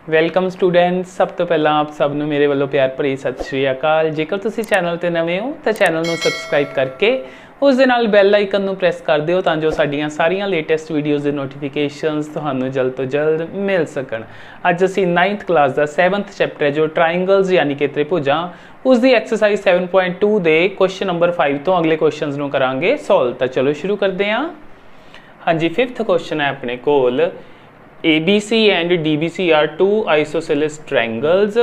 Welcome students. ਸਭ ਤੋਂ ਪਹਿਲਾਂ ਆਪ ਸਭ ਨੂੰ ਮੇਰੇ ਵੱਲੋਂ ਪਿਆਰ ਭਰੀ ਸਤਿ ਸ਼੍ਰੀ ਅਕਾਲ। ਜੇਕਰ ਤੁਸੀਂ ਚੈਨਲ ਤੇ ਨਵੇਂ ਹੋ ਤਾਂ ਚੈਨਲ ਨੂੰ ਸਬਸਕ੍ਰਾਈਬ ਕਰਕੇ ਉਸ ਦੇ ਨਾਲ ਬੈਲ ਆਈਕਨ ਨੂੰ ਪ੍ਰੈਸ ਕਰ ਦਿਓ ਤਾਂ ਜੋ ਸਾਡੀਆਂ ਸਾਰੀਆਂ ਲੇਟੈਸਟ ਵੀਡੀਓਜ਼ ਦੇ ਨੋਟੀਫਿਕੇਸ਼ਨਸ ਤੁਹਾਨੂੰ ਜਲਦ ਤੋਂ ਜਲਦ ਮਿਲ ਸਕਣ। ਅੱਜ ਅਸੀਂ 9th ਕਲਾਸ ਦਾ 7th ਚੈਪਟਰ ਹੈ ਜੋ ਟ੍ਰਾਇੰਗਲਸ ਯਾਨੀ ਕਿ ਤ੍ਰਿਭੁਜਾਂ, ਉਸ ਦੀ ਐਕਸਰਸਾਈਜ਼ 7.2 ਦੇ ਕੁਐਸਚਨ ਨੰਬਰ 5 ਤੋਂ ਅਗਲੇ ਕੁਐਸਚਨਸ ਨੂੰ ਕਰਾਂਗੇ ਸੋਲਵ। ਤਾਂ ਚਲੋ ਸ਼ੁਰੂ ਕਰਦੇ ਹਾਂ। ਹਾਂਜੀ, 5th ਕੁਐਸਚਨ ਹੈ ਆਪਣੇ ਕੋਲ। ABC and DBC are two isosceles triangles।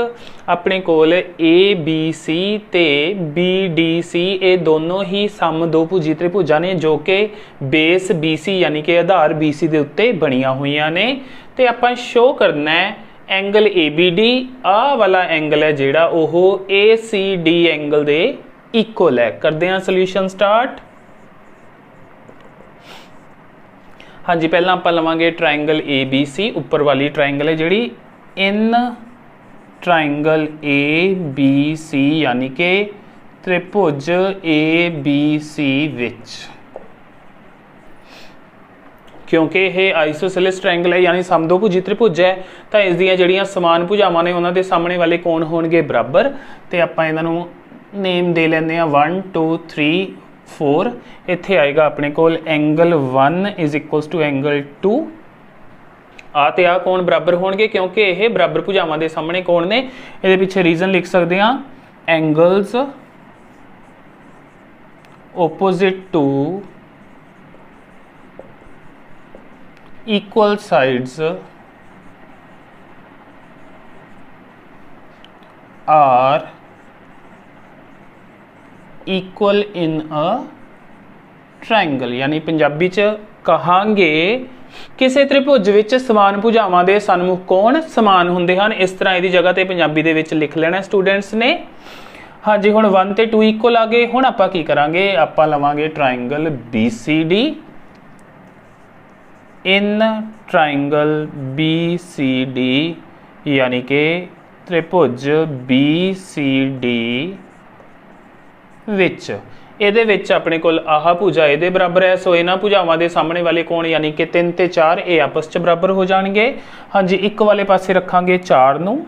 ਆਪਣੇ ਕੋਲ ABC ਤੇ BDC ਇਹ ਦੋਨੋਂ ਹੀ ਸਮ ਦੋ ਭੁਜੀ ਤ੍ਰਿਭੁਜਾਂ ਨੇ ਜੋ ਕਿ ਬੇਸ BC ਯਾਨੀ ਕਿ ਆਧਾਰ BC ਦੇ ਉੱਤੇ ਬਣੀਆਂ ਹੋਈਆਂ ਨੇ ਤੇ ਆਪਾਂ ਸ਼ੋ ਕਰਨਾ ਹੈ ਐਂਗਲ ABD ਆਹ ਵਾਲਾ ਐਂਗਲ ਹੈ ਜਿਹੜਾ ਉਹ ACD ਐਂਗਲ ਦੇ ਇਕੁਅਲ ਹੈ। ਕਰਦੇ ਹਾਂ ਸੋਲੂਸ਼ਨ ਸਟਾਰਟ। हाँ जी, पहला आप लवांगे ट्राइंगल ABC, उपर वाली ट्राइंगल है जी इन ट्राइंगल ABC यानी कि त्रिभुज ABC विच, क्योंकि यह आइसोसेलेस ट्राइंगल है यानी समदोभुजी त्रिभुज है तो इसदियां जिहड़ियां समान भुजावां ने उन्हां दे सामने वाले कोण होणगे बराबर। तो आपां इन्हां नूं नेम दे लैंदे आ 1 2 3 4। इत्थे आएगा अपने कोल angle 1 is equals to angle 2। आ ते आ कोण बराबर होणगे क्योंकि यह बराबर भुजावां दे सामने कोण ने। इहदे पिछे रीजन लिख सकते हैं angles opposite to equal sides are equal in a triangle. यानी पंजाबी च कहांगे किसी त्रिभुज विच समान भुजावां दे सन्मुख कोण समान हुंदे हन। इस तरह इहदी जगह ते पंजाबी दे विच लिख लेना स्टूडेंट्स ने। हाँ जी, हुण 1 ते 2 इक्वल आ गए। हुण आपां की करांगे, आपां लवांगे triangle BCD in triangle BCD यानी कि त्रिभुज BCD विच ਇਹਦੇ ਵਿੱਚ ਆਪਣੇ ਕੋਲ ਆਹ ਭੁਜਾ ਇਹਦੇ ਬਰਾबर ਹੈ ਸੋ ਇਹਨਾਂ ਭੁਜਾਵਾਂ ਦੇ ਸਾਹਮਣੇ ਵਾਲੇ ਕੋਣ ਯਾਨੀ ਕਿ 3 ਤੇ 4 ਇਹ ਆਪਸ ਚ ਬਰਾਬਰ ਹੋ ਜਾਣਗੇ। ਹਾਂਜੀ, ਇੱਕ ਵਾਲੇ ਪਾਸੇ ਰੱਖਾਂਗੇ 4 ਨੂੰ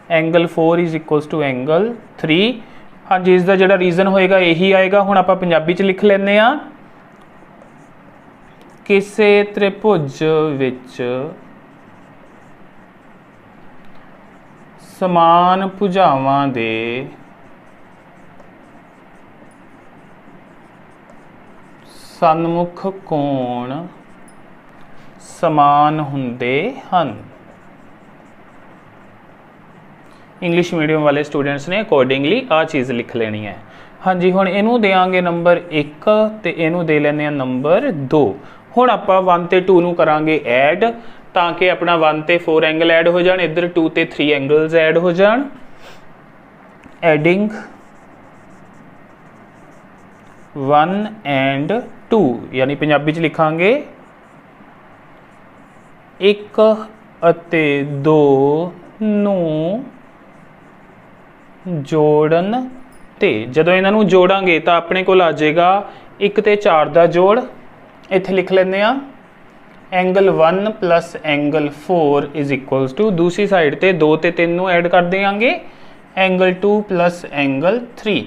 angle 4 is equals to angle 3। ਹਾਂਜੀ, ਇਸ ਦਾ ਜਿਹੜਾ ਰੀਜ਼ਨ ਹੋਏਗਾ ਇਹੀ ਆਏਗਾ। ਹੁਣ ਆਪਾਂ ਪੰਜਾਬੀ ਚ ਲਿਖ ਲੈਂਦੇ ਆ ਕਿਸੇ ਤ੍ਰਿਭੁਜ ਵਿੱਚ ਸਮਾਨ ਭੁਜਾਵਾਂ ਦੇ सन्मुख कोण समान हुंदे हन। इंग्लिश मीडियम वाले स्टूडेंट्स ने अकॉर्डिंगली आ चीज़ लिख लेनी है। हाँ जी, हुण इनू देंगे नंबर 1 ते इनू दे लैंदे नंबर 2। हुण आपां 1 ते 2 नू करांगे ऐड ताकि अपना 1 ते 4 एंगल ऐड हो जाण, इधर 2 ते 3 एंगल्स ऐड हो जाण। एडिंग 1 एंड 2 यानी पंजाबी च लिखांगे 1 ਅਤੇ 2 ਨੂੰ ਜੋੜਨ ਤੇ ਜਦੋਂ ਇਹਨਾਂ ਨੂੰ ਜੋੜਾਂਗੇ ਤਾਂ ਆਪਣੇ ਕੋਲ ਆ ਜਾਏਗਾ 1 ਤੇ 4 ਦਾ ਜੋੜ। ਇੱਥੇ ਲਿਖ ਲੈਂਦੇ ਆ angle 1 plus angle 4 is equals to ਦੂਸਰੀ ਸਾਈਡ ਤੇ 2 ਤੇ 3 ਨੂੰ ਐਡ ਕਰ ਦੇਵਾਂਗੇ ਐਂਗਲ 2 ਪਲੱਸ ਐਂਗਲ 3।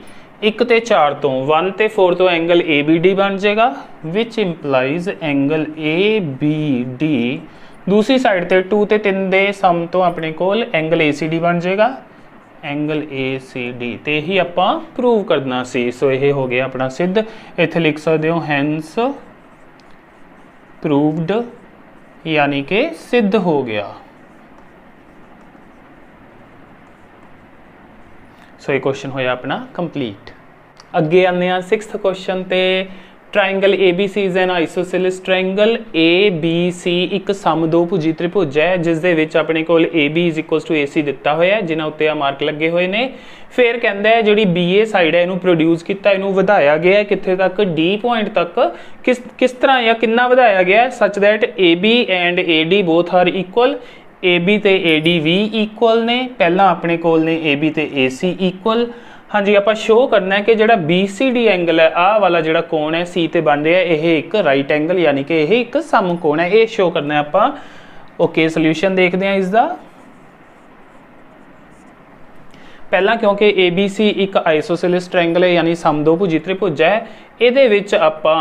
1 ਤੇ 4 ਤੋਂ 1 ਤੇ 4 ਤੋਂ ਐਂਗਲ ABD ਬਣ ਜਾਏਗਾ ਵਿਚ ਇੰਪਲਾਈਜ਼ ਐਂਗਲ ABD। ਦੂਸਰੀ ਸਾਈਡ ਤੇ 2 ਤੇ 3 ਦੇ ਸਮ ਤੋਂ ਆਪਣੇ ਕੋਲ ਐਂਗਲ ACD ਬਣ ਜਾਏਗਾ ਐਂਗਲ ACD ਤੇ ਇਹੀ ਆਪਾਂ ਪ੍ਰੂਵ ਕਰਨਾ ਸੀ। ਸੋ ਇਹ ਹੋ ਗਿਆ ਆਪਣਾ ਸਿੱਧ। ਇੱਥੇ ਲਿਖ ਸਕਦੇ ਹੋ ਹੈਂਸ ਪ੍ਰੂਵਡ यानी कि सिद्ध हो गया। सो ये क्वेश्चन होया अपना कंप्लीट। अगे आने 6th क्वेश्चन ते triangle ABC is an isosceles triangle ABC एक समदोभुजी त्रिभुज है जिस दे विच अपने कोल AB is equals to AC दिता होया है जिन्हां उत्ते आ मार्क लगे हुए ने। फिर कहंदा है जिहड़ी BA साइड है इनू प्रोड्यूस किया, इनू वधाया गया है कित्थे तक D पॉइंट तक। किस तरह या कितना वधाया गया है such that AB and AD both are equal. AB ते AD भी इक्वल ने। पहला अपने कोल ने AB ते AC इक्वल। हाँ जी, आप शो करना है कि जो BCD एंगल है आ वाला जो कोण है C ते बन रहा है यह एक राइट एंगल यानी कि यह एक समकोण है, ये शो करना है आप। ओके, सोल्यूशन देखते हैं इसका। पहला क्योंकि ABC एक आइसोसेलेस ट्रायंगल है यानी समदोभुजी त्रिभुज है, ਇਹਦੇ ਵਿੱਚ ਆਪਾਂ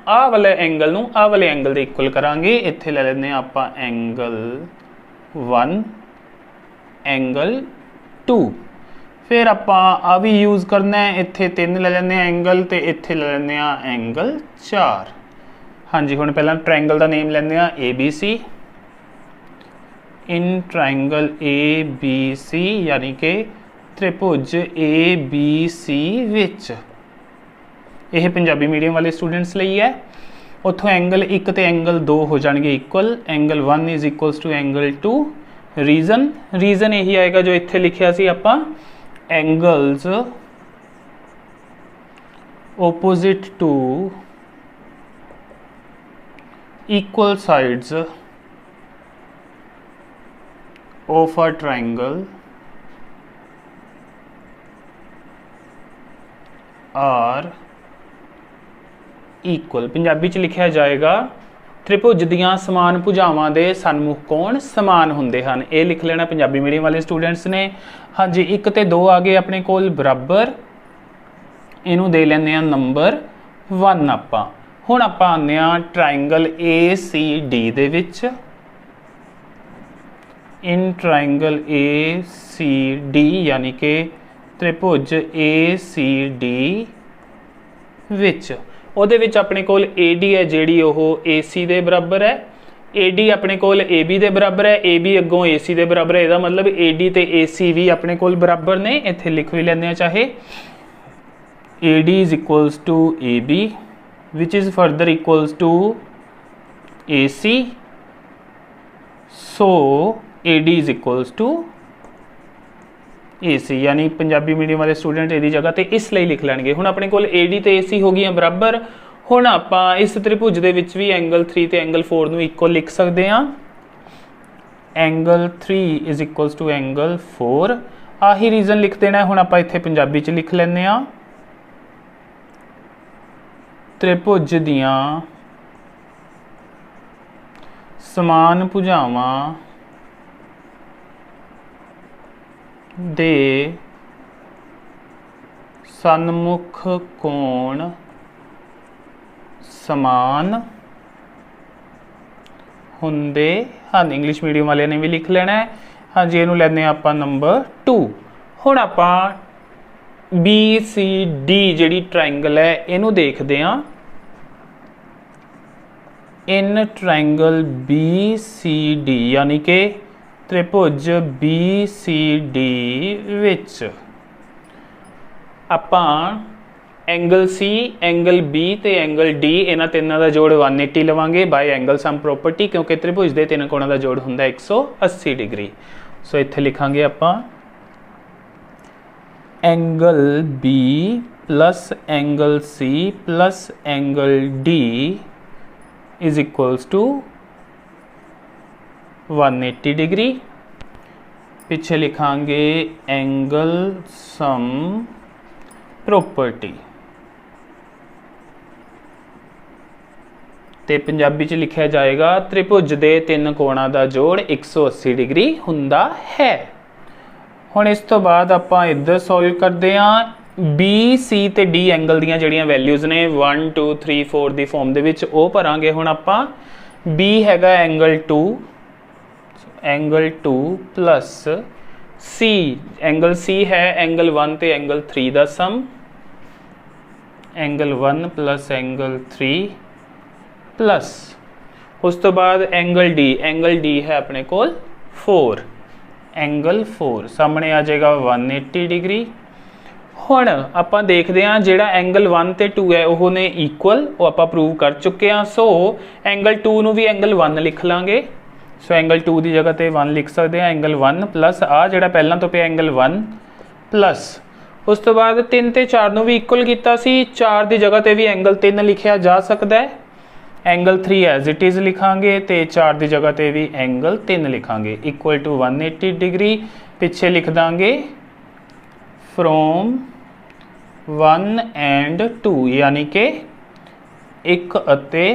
ਆਹ ਵਾਲੇ एंगल ਨੂੰ ਆਹ ਵਾਲੇ एंगल ਦੇ ਇਕੁਅਲ ਕਰਾਂਗੇ। ਇੱਥੇ ਲੈ ਲੈਂਦੇ ਆ ਆਪਾਂ एंगल 1 एंगल 2, फिर ਆਪਾਂ ਆ ਵੀ यूज़ करना है। ਇੱਥੇ 3 ਲੈ ਲੈਂਦੇ ਆ एंगल ਤੇ ਇੱਥੇ ਲੈ ਲੈਂਦੇ ਆ एंगल 4। हाँ जी, हुण पहला ट्रायंगल का नेम लैंदे आ ABC। इन ट्रायंगल ABC यानी कि त्रिभुज ABC विच, यह पंजाबी मीडियम वाले स्टूडेंट्स लिए है। उतों एंगल 1 ते एंगल 2 हो जाएंगे equal, angle 1 is equals to angle 2। Reason यही आएगा जो इत्थे लिखिया सी आपां, angles opposite to equal sides of a triangle are equal। Punjabi च लिखा जाएगा त्रिभुज दियां समान भुजावां दे सन्मुख कोण समान हुंदे हन। ये लिख लेना पंजाबी मीडियम वाले स्टूडेंट्स ने। हाँ जी, 1 ते 2 आ गए अपने कोल बराबर, इनू दे लेंदे आ नंबर 1 आपां। हुण आपां आने आ ट्रायंगल ACD दे विच। इन ट्रायंगल ACD यानी कि त्रिभुज ACD विच, ਉਹਦੇ ਵਿੱਚ ਆਪਣੇ ਕੋਲ AD है ਜਿਹੜੀ ਉਹ AC ਦੇ ਬਰਾਬਰ है, AD ਆਪਣੇ ਕੋਲ AB ਦੇ ਬਰਾਬਰ है, AB ਅੱਗੋਂ AC ਦੇ ਬਰਾਬਰ है। ਇਹਦਾ ਮਤਲਬ AD ਤੇ AC ਵੀ ਆਪਣੇ ਕੋਲ ਬਰਾਬਰ ਨੇ। ਇੱਥੇ ਲਿਖ ਵੀ ਲੈਂਦੇ ਆ ਚਾਹੇ, AD is equals to AB which is further equals to AC, so AD is equals to AC। यानी पंजाबी मीडियम वाले स्टूडेंट ਇਹਦੀ जगह ਤੇ ਇਸ ਲਈ ਲਿਖ ਲੈਣਗੇ। ਹੁਣ ਆਪਣੇ ਕੋਲ AD ਤੇ AC ਹੋ ਗਈਆਂ ਬਰਾਬਰ। ਹੁਣ ਆਪਾਂ ਇਸ ਤ੍ਰਿਭੁਜ ਦੇ ਵਿੱਚ ਵੀ ਐਂਗਲ 3 ਤੇ ਐਂਗਲ 4 ਨੂੰ ਇਕੁਅਲ ਲਿਖ ਸਕਦੇ ਹਾਂ। Angle 3 is equals to angle 4, ਆਹੀ ਰੀਜ਼ਨ ਲਿਖ ਦੇਣਾ। ਹੁਣ ਆਪਾਂ ਇੱਥੇ ਪੰਜਾਬੀ ਚ ਲਿਖ ਲੈਂਦੇ ਹਾਂ, त्रिभुज दियां समान भुजावां दे सन्मुख कोण समान हुंदे हन। इंग्लिश मीडियम वाले ने भी लिख लेना है। हाँ जी, इहनूं लैंदे आपां नंबर 2। हुण आपां BCD जिहड़ी ट्रायंगल है इहनूं देखदे हां। इन ट्रायंगल BCD यानी कि त्रिभुज BCD विच आपां एंगल C, एंगल B ते एंगल D इन्हां तिन्नां दा जोड़ 180 लवांगे बाय एंगल सम प्रॉपर्टी, क्योंकि त्रिभुज दे तीन कोणां दा जोड़ हुंदा 180 डिग्री। सो इत्थे लिखांगे आपां angle B plus angle C plus angle D is equals to 180 degree. पीछे लिखांगे एंगल सम प्रॉपर्टी ते पंजाबी च लिखा जाएगा त्रिभुज दे तीन कोणां दा जोड़ 180 डिग्री हुंदा है। हुण इस तो बाद आपां इधर सॉल्व करते हैं। बी सी ते डी एंगल दियां जिहड़ियां वैल्यूज ने 1 2 3 4 दी फॉर्म दे विच ओह भरांगे। हुण आपां बी हैगा एंगल 2 प्लस सी, एंगल सी है एंगल 1 ते एंगल 3 दा सम, एंगल 1 प्लस एंगल 3 प्लस उस तो बाद एंगल डी है अपने कोल 4, एंगल 4 सामने आ जाएगा 180 डिग्री। हुण आपां देखदे हां जिहड़ा एंगल 1 ते 2 है ओह ने इक्वल, वो आपां प्रूव कर चुके हैं। सो एंगल 2 नूं भी एंगल 1 लिख लांगे। सो एंगल 2 की जगह ते 1 लिख सकते हैं, एंगल 1 प्लस आ जिहड़ा पहलां तो पिया एंगल 1 प्लस उस तो बाद 3 ते 4 नूं भी इक्वल कीता सी, 4 की जगह ते भी एंगल 3 लिखिया जा सकता है। एंगल 3 एज इट इज़ लिखांगे तो 4 की जगह ते भी एंगल 3 लिखांगे इक्वल टू 180 डिग्री। पिछे लिख देंगे फ्रॉम 1 एंड 2 यानी कि 1 अते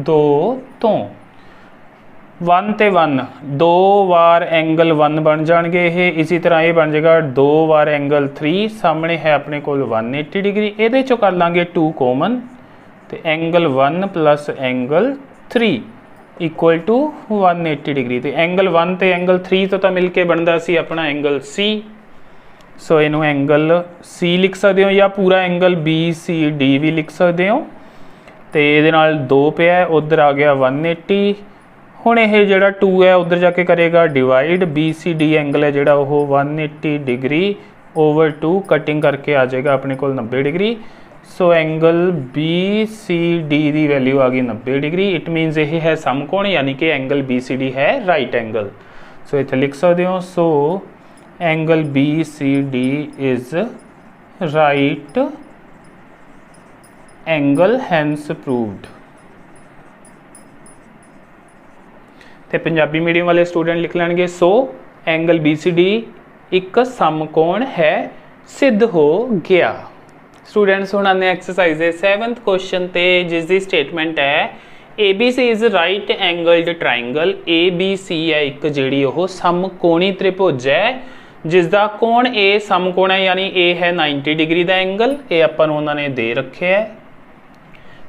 2 तो 1 ਤੇ 1 2 ਵਾਰ एंगल 1 बन जाएंगे ये। इसी तरह ये बन जाएगा 2 वार एंगल 3। सामने है अपने को 180 डिग्री, ये चो कर लाँगे 2 कॉमन, तो angle 1 plus angle 3 equal to 180 degree. तो एंगल 1 तो एंगल 3 तो मिल के बनता सी अपना एंगल सी। सो इनू एंगल सी लिख सकते हो या पूरा एंगल बी सी डी भी लिख सकते हो। तो ये 2 पिया, उधर आ गया 180। हुण ये जोड़ा 2 है उधर जाके करेगा divide, B C D angle है जोड़ा वो 180 डिग्री ओवर 2 कटिंग करके आ जाएगा अपने को 90 degree. So angle B C D की वैल्यू आ गई 90 डिग्री। इट मीनस ये है समकोण, यानी कि एंगल बी सी डी है राइट एंगल। सो इत्थे लिख सकते हो, so angle B C D is right angle hence proved. तो पंजाबी मीडियम वाले स्टूडेंट लिख लेंगे, so angle B C D एक समकोण है सिद्ध हो गया। स्टूडेंट्स हुण आने एक्सरसाइज 7th क्वेश्चन ते जिसकी स्टेटमेंट है ABC is right angled triangle. ABC है एक जिहड़ी ओह समकोणी त्रिभुज है जिसका कोण A समकोण है, यानी A है 90 डिग्री का एंगल, ये आपां नूं उन्होंने दे रखे है।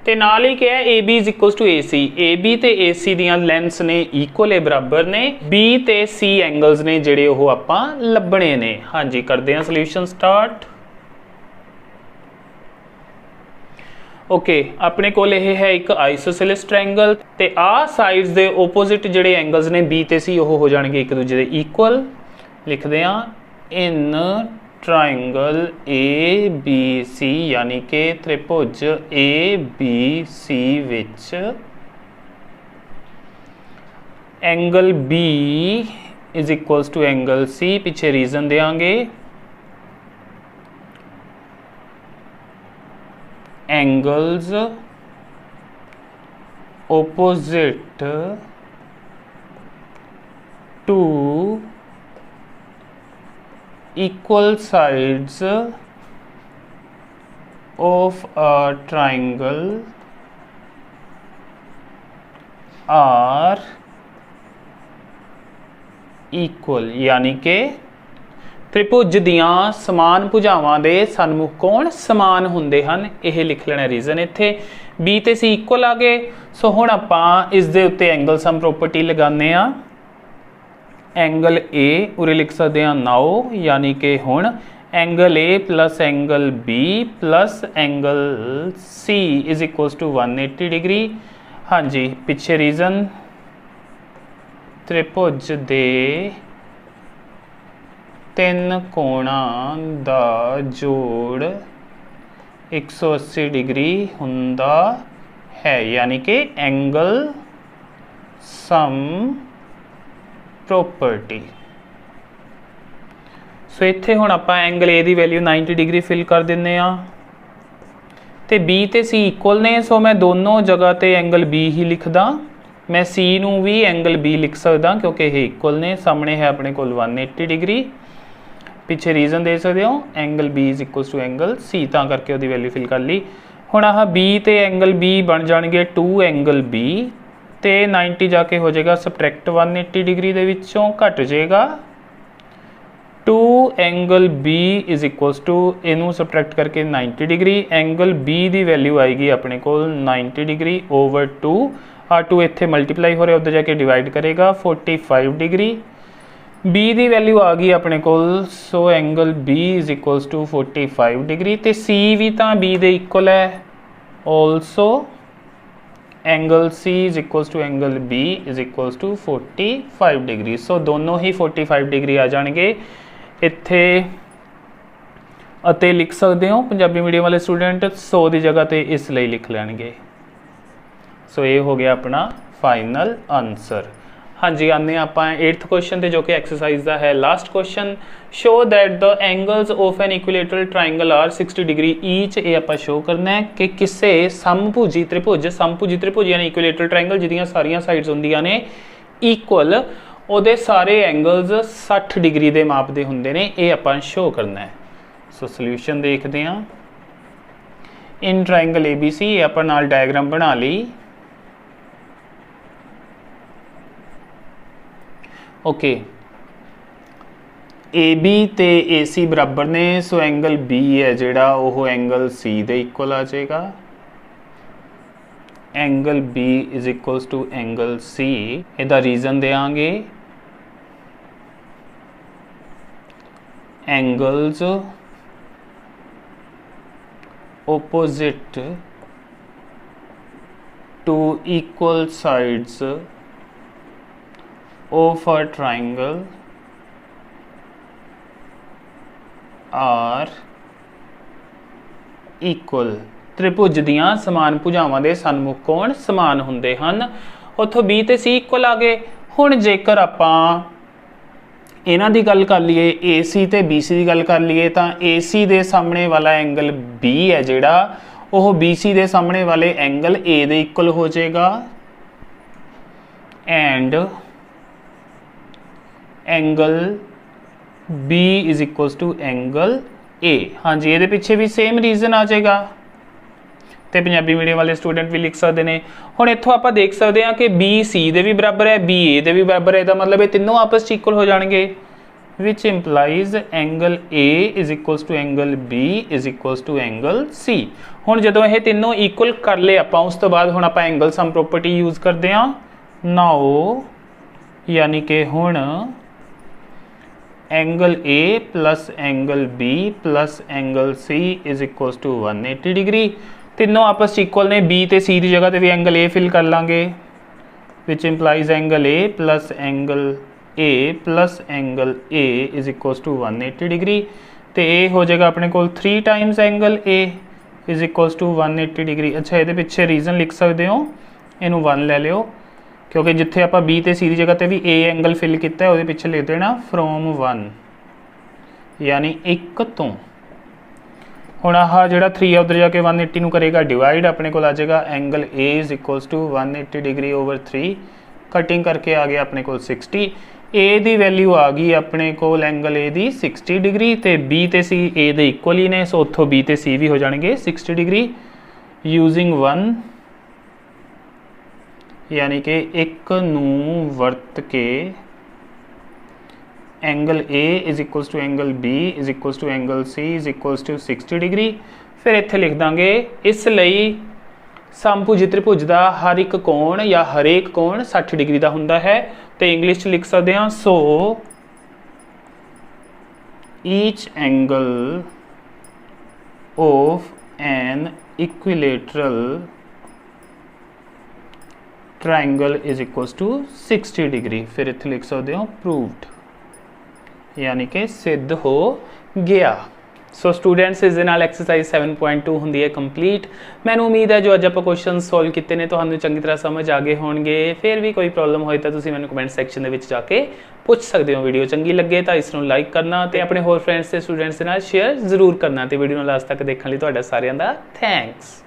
तो नाल ही क्या है AB is equal to AC। AB ते AC दियां लेंथस ने इक्वल है, बराबर ने। B ते C एंगल्स ने जिहड़े ओह आपां लभणे ने। हाँ जी, करते हैं सोल्यूशन स्टार्ट। ओके, अपने कोल यह है एक आइसोसेलेस ट्रायंगल, ते आ साइड्स दे ओपोजिट जिहड़े एंगल्स ने B ते C ओह हो जाणगे एक दूजे दे इक्वल। लिखते हैं इन ट्रायंगल ए बी सी, यानी कि त्रिभुज ए बी सी विच angle B is equals to angle C। पिछे रीजन देंगे, angles opposite to equal sides of a triangle are equal, यानी कि त्रिभुज दियां समान भुजावां दे सन्मुख कोण समान हुंदे हन। यह लिख लेना रीजन। इत्थे बी ते सी इक्वल आ गए। सो हुण आपां इस दे उत्ते एंगल सम प्रॉपर्टी लगाने आ। एंगल ए उरे लिख सकते हैं 9, यानी कि हुण angle A plus angle B plus angle C is equals to 180 degree. हाँ जी, पिछे रीजन त्रिभुज दे 3 कोणां दा जोड़ 180 डिग्री हुंदा है, यानी कि एंगल सम प्रॉपर्टी। सो इत्थे हुण आपां एंगल ए दी वैल्यू 90 डिग्री फिल कर दिंदे आ, ते बी ते सी इक्वल ने। सो मैं दोनों जगह ते एंगल बी ही लिखदा। मैं सी नूं भी एंगल बी लिख सकदा क्योंकि ये इक्वल ने। सामने है अपने कोल 180 डिग्री। पिछे रीजन दे सकते हो, angle B is equal to angle C, तां करके उसकी वैल्यू फिल कर ली। हुण आह बी ते एंगल बी बन जाणगे 2 एंगल बी, तो 90 जाके हो जाएगा सबट्रैक्ट 180 डिग्री दे विचों घट जाएगा 2 angle B is equals to, इनू सबट्रैक्ट करके 90 डिग्री। एंगल बी की वैल्यू आएगी अपने को 90 डिग्री ओवर 2। आ 2 इत्थे मल्टीप्लाई हो रहा, उधर जाके डिवाइड करेगा 45 डिग्री। बी की वैल्यू आ गई अपने को। So angle B is equals to 45 degree, तो सी भी तो बी दे इक्वल है। Also angle C is equals to angle B is equals to 45 degree. So दोनों ही 45 डिग्री आ जाएंगे इत्थे। अते लिख सकते हो पंजाबी मीडियम वाले स्टूडेंट 100 की जगह तो इसलिए लिख लेंगे। सो ये हो गया अपना फाइनल आंसर। हाँ जी, आने आप 8th क्वेश्चन ते जो कि एक्सरसाइज का है last question. Show that the angles of an equilateral triangle are 60 degree each. ये आप शो करना है कि किसी समभुजी त्रिभुज यानी इक्विलेटरल ट्रायंगल जिहदियां सारियां साइड्स होंदियां ने इक्वल, उहदे सारे एंगल्स 60 डिग्री के माप दे हुंदे ने। ये आप शो करना है। सो सोल्यूशन देखते हैं। इन ट्रायंगल ABC आप नाल डायग्राम बना ली। ओके ए बी ते ए सी बराबर ने, सो एंगल बी है जिहड़ा वो एंगल सी दे इक्वल आ जाएगा। Angle B is equals to angle C, इहदा रीजन देंगे angles opposite to equal sides of a triangle are equal। त्रिभुज दियां समान भुजावां दे सन्मुख कोण समान हुंदे हन। उत्थों B ते C इक्वल आ गए। हुण जेकर आपां इन्हां दी गल कर लीए, AC ते BC दी गल कर लीए, तां AC दे सामने वाला एंगल B है जिहड़ा वो BC दे सामने वाले एंगल A दे इक्वल हो जाएगा। And angle B is equals to angle A। हाँ जी, ये पीछे भी सेम रीजन आ जाएगा, तो पंजाबी मीडियम वाले स्टूडेंट भी लिख सकते हैं। हुण इत्थों आप देख सकते हैं कि बी सी दे भी बराबर है, बी ए दे भी बराबर है, इसका मतलब ये तीनों आपस इक्वल हो जाएंगे, which implies angle A is equals to angle B is equals to angle C. हुण जदों ये तीनों इक्वल कर ले आपां, उस तो बाद हुण आपां एंगल सम प्रॉपर्टी यूज करते हैं। नाउ यानी कि हुण angle A plus angle B plus angle C is equals to 180 degree. तीनों आपस इक्वल ने, बी ते सी की जगह पर भी एंगल ए फिल कर लाँगे, which implies angle A plus angle A plus angle A is equals to 180 degree. तो ये हो जाएगा अपने को 3 times angle A is equals to 180 degree. अच्छा, ये पिछे रीजन लिख सकते हो, इनू 1 ले लियो, क्योंकि जिथे आप बी ते सी की जगह पर भी ए एंगल फिल किया है, वो पिछे लिख देना फ्रॉम 1, यानी 1 तो। हुण आह जिहड़ा 3 उधर जाके 180 नूं करेगा डिवाइड, अपने को आ जाएगा angle A is equals to 180 degree over 3, cutting करके आ गया अपने को 60। ए दी वैल्यू आ गई अपने को एंगल ए दी 60 डिग्री, तो बी ते सी ए दे इक्वल ही ने, सो उत्थों बी ते सी भी हो जाएंगे 60 डिग्री। यूजिंग 1 यानी कि 1 नूं वरत के angle A is equals to angle B is equals to angle C is equals to 60 degree. फिर इत्थे लिख देंगे इसलिए समभुज त्रिभुज का हर एक कोण या हरेक कोण 60 डिग्री का हुंदा है, तो इंग्लिश च लिख सकते हैं so each angle of an equilateral triangle is equals to 60 degree. फिर इत्थे लिख सकते हो प्रूव्ड, यानी कि सिद्ध हो गया। सो स्टूडेंट्स इस दे नाल एक्सरसाइज 7.2 होंदी है कंप्लीट। मैनूं उम्मीद है जो अज आप क्वेश्चन सॉल्व किए ने तुहानूं चंगी तरह समझ आ गए होणगे। फिर भी कोई प्रॉब्लम होए तो तुसीं मैनूं कमेंट सैक्शन दे विच जाके पुछ सकते हो। वीडियो चंगी लगे तो इसनूं लाइक करना ते अपने होर फ्रेंड्स ते स्टूडेंट्स दे नाल शेयर जरूर करना ते वीडियो नूं लास्ट तक देखण लई तुहाडा सारिआं दा थैंक्स।